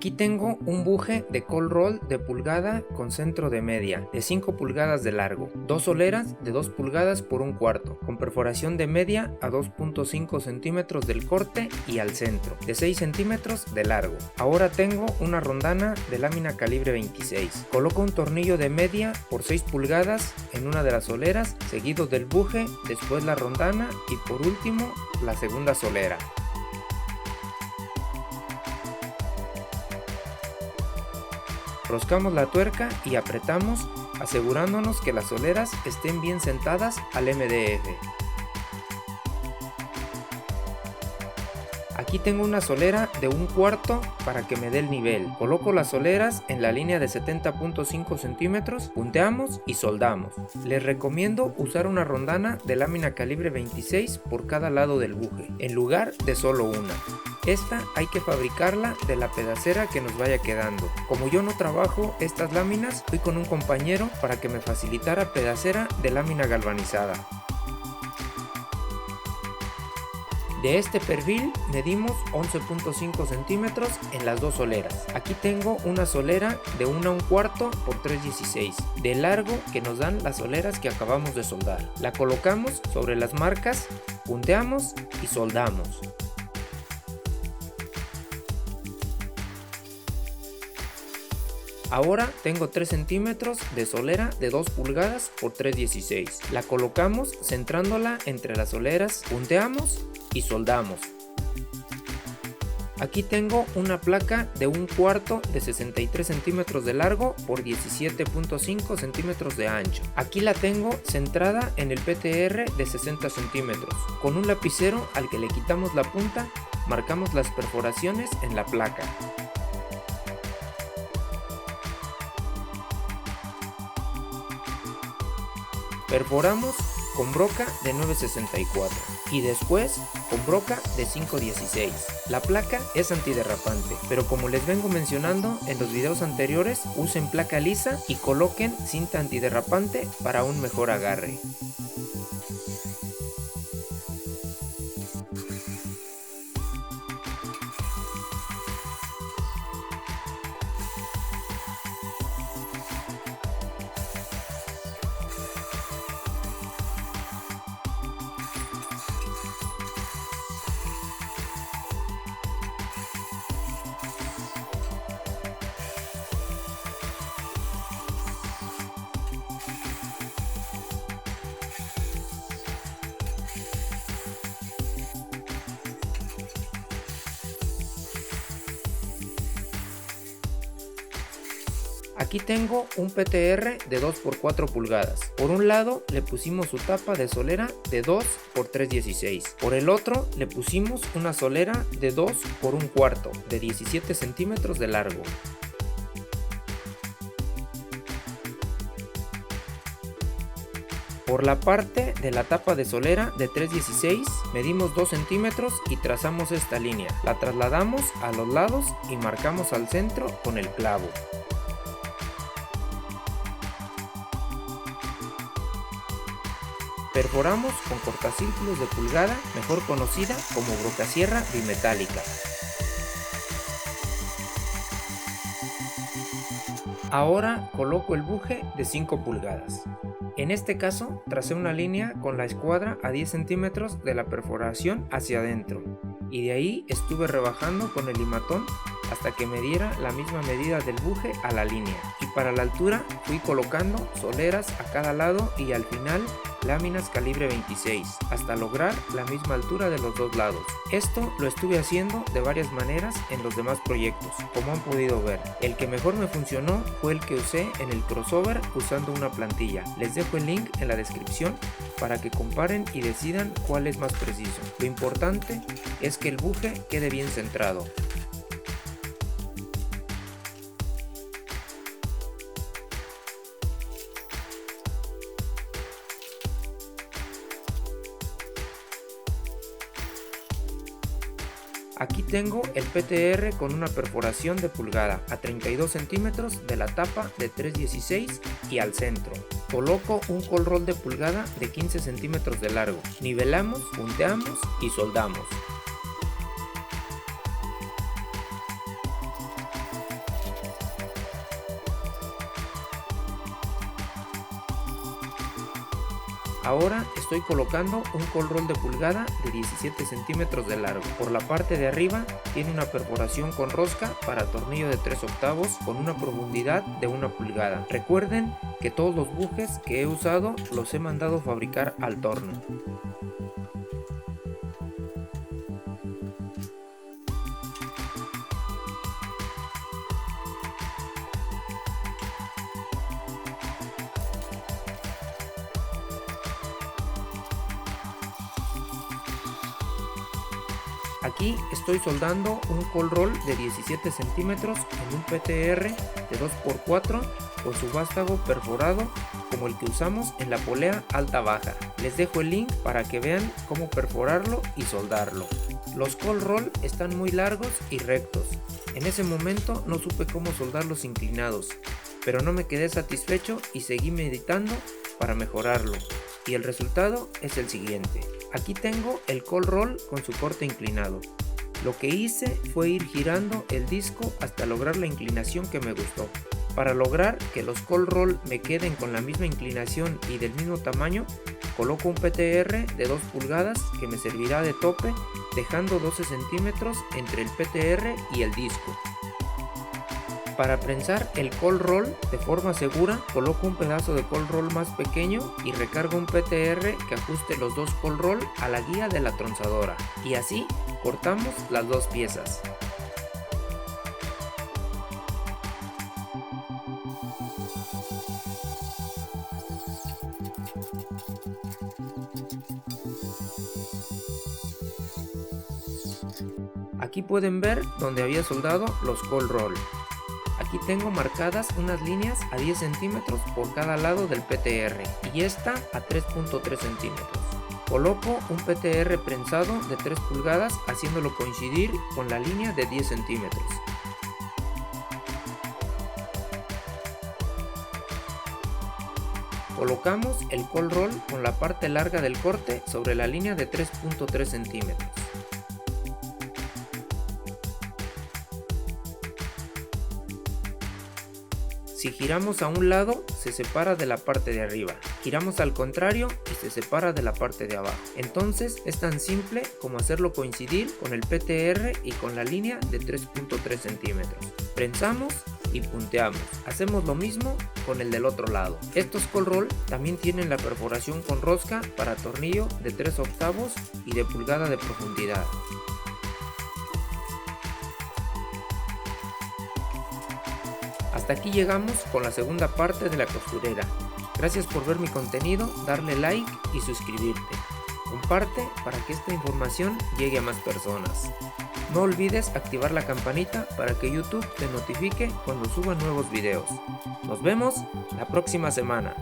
Aquí tengo un buje de cold roll de pulgada con centro de media de 5 pulgadas de largo, dos soleras de 2 pulgadas por 1/4, con perforación de media a 2.5 centímetros del corte y al centro, de 6 centímetros de largo. Ahora tengo una rondana de lámina calibre 26. Coloco un tornillo de media por 6 pulgadas en una de las soleras, seguido del buje, después la rondana y por último la segunda solera. Roscamos la tuerca y apretamos, asegurándonos que las soleras estén bien sentadas al MDF. Aquí tengo una solera de 1/4 para que me dé el nivel. Coloco las soleras en la línea de 70.5 centímetros, punteamos y soldamos. Les recomiendo usar una rondana de lámina calibre 26 por cada lado del buje, en lugar de solo una. Esta hay que fabricarla de la pedacera que nos vaya quedando. Como yo no trabajo estas láminas, fui con un compañero para que me facilitara pedacera de lámina galvanizada. De este perfil medimos 11.5 centímetros en las dos soleras. Aquí tengo una solera de 1/4 por 3/16 de largo que nos dan las soleras que acabamos de soldar. La colocamos sobre las marcas, punteamos y soldamos. Ahora tengo 3 centímetros de solera de 2 pulgadas por 3/16. La colocamos centrándola entre las soleras, punteamos y soldamos. Aquí tengo una placa de 1/4 de 63 centímetros de largo por 17.5 centímetros de ancho. Aquí la tengo centrada en el PTR de 60 centímetros. Con un lapicero al que le quitamos la punta, marcamos las perforaciones en la placa. Perforamos con broca de 9.64 y después con broca de 5.16. La placa es antiderrapante, pero como les vengo mencionando en los videos anteriores, usen placa lisa y coloquen cinta antiderrapante para un mejor agarre. Aquí tengo un PTR de 2 por 4 pulgadas. Por un lado le pusimos su tapa de solera de 2 por 3/16. Por el otro le pusimos una solera de 2 por 1/4 de 17 centímetros de largo. Por la parte de la tapa de solera de 3/16 medimos 2 centímetros y trazamos esta línea. La trasladamos a los lados y marcamos al centro con el clavo. Perforamos con cortacírculos de pulgada, mejor conocida como brocasierra bimetálica. Ahora coloco el buje de 5 pulgadas. En este caso tracé una línea con la escuadra a 10 centímetros de la perforación hacia adentro y de ahí estuve rebajando con el limatón hasta que me diera la misma medida del buje a la línea, y para la altura fui colocando soleras a cada lado y al final láminas calibre 26 hasta lograr la misma altura de los dos lados. Esto lo estuve haciendo de varias maneras en los demás proyectos, como han podido ver. El que mejor me funcionó fue el que usé en el crossover usando una plantilla. Les dejo el link en la descripción para que comparen y decidan cuál es más preciso. Lo importante es que el buje quede bien centrado. Aquí tengo el PTR con una perforación de pulgada a 32 centímetros de la tapa de 3/16 y al centro. Coloco un cold roll de pulgada de 15 centímetros de largo. Nivelamos, punteamos y soldamos. Ahora estoy colocando un col roll de pulgada de 17 centímetros de largo. Por la parte de arriba tiene una perforación con rosca para tornillo de 3/8 con una profundidad de 1 pulgada. Recuerden que todos los bujes que he usado los he mandado fabricar al torno. Aquí estoy soldando un col roll de 17 centímetros en un PTR de 2x4 con su vástago perforado como el que usamos en la polea alta-baja. Les dejo el link para que vean cómo perforarlo y soldarlo. Los col roll están muy largos y rectos. En ese momento no supe cómo soldarlos inclinados, pero no me quedé satisfecho y seguí meditando para mejorarlo. Y el resultado es el siguiente. Aquí tengo el col roll con su corte inclinado. Lo que hice fue ir girando el disco hasta lograr la inclinación que me gustó. Para lograr que los col roll me queden con la misma inclinación y del mismo tamaño, coloco un PTR de 2 pulgadas que me servirá de tope, dejando 12 centímetros entre el PTR y el disco. Para prensar el col roll de forma segura, coloco un pedazo de col roll más pequeño y recargo un PTR que ajuste los dos col roll a la guía de la tronzadora, y así cortamos las dos piezas. Aquí pueden ver donde había soldado los col roll. Aquí tengo marcadas unas líneas a 10 centímetros por cada lado del PTR y esta a 3.3 centímetros. Coloco un PTR prensado de 3 pulgadas haciéndolo coincidir con la línea de 10 centímetros. Colocamos el col roll con la parte larga del corte sobre la línea de 3.3 centímetros. Si giramos a un lado, se separa de la parte de arriba. Giramos al contrario y se separa de la parte de abajo. Entonces es tan simple como hacerlo coincidir con el PTR y con la línea de 3.3 centímetros. Prensamos y punteamos. Hacemos lo mismo con el del otro lado. Estos col roll también tienen la perforación con rosca para tornillo de 3/8 y de pulgada de profundidad. Hasta aquí llegamos con la segunda parte de la costurera. Gracias por ver mi contenido, darle like y suscribirte. Comparte para que esta información llegue a más personas. No olvides activar la campanita para que YouTube te notifique cuando suba nuevos videos. Nos vemos la próxima semana.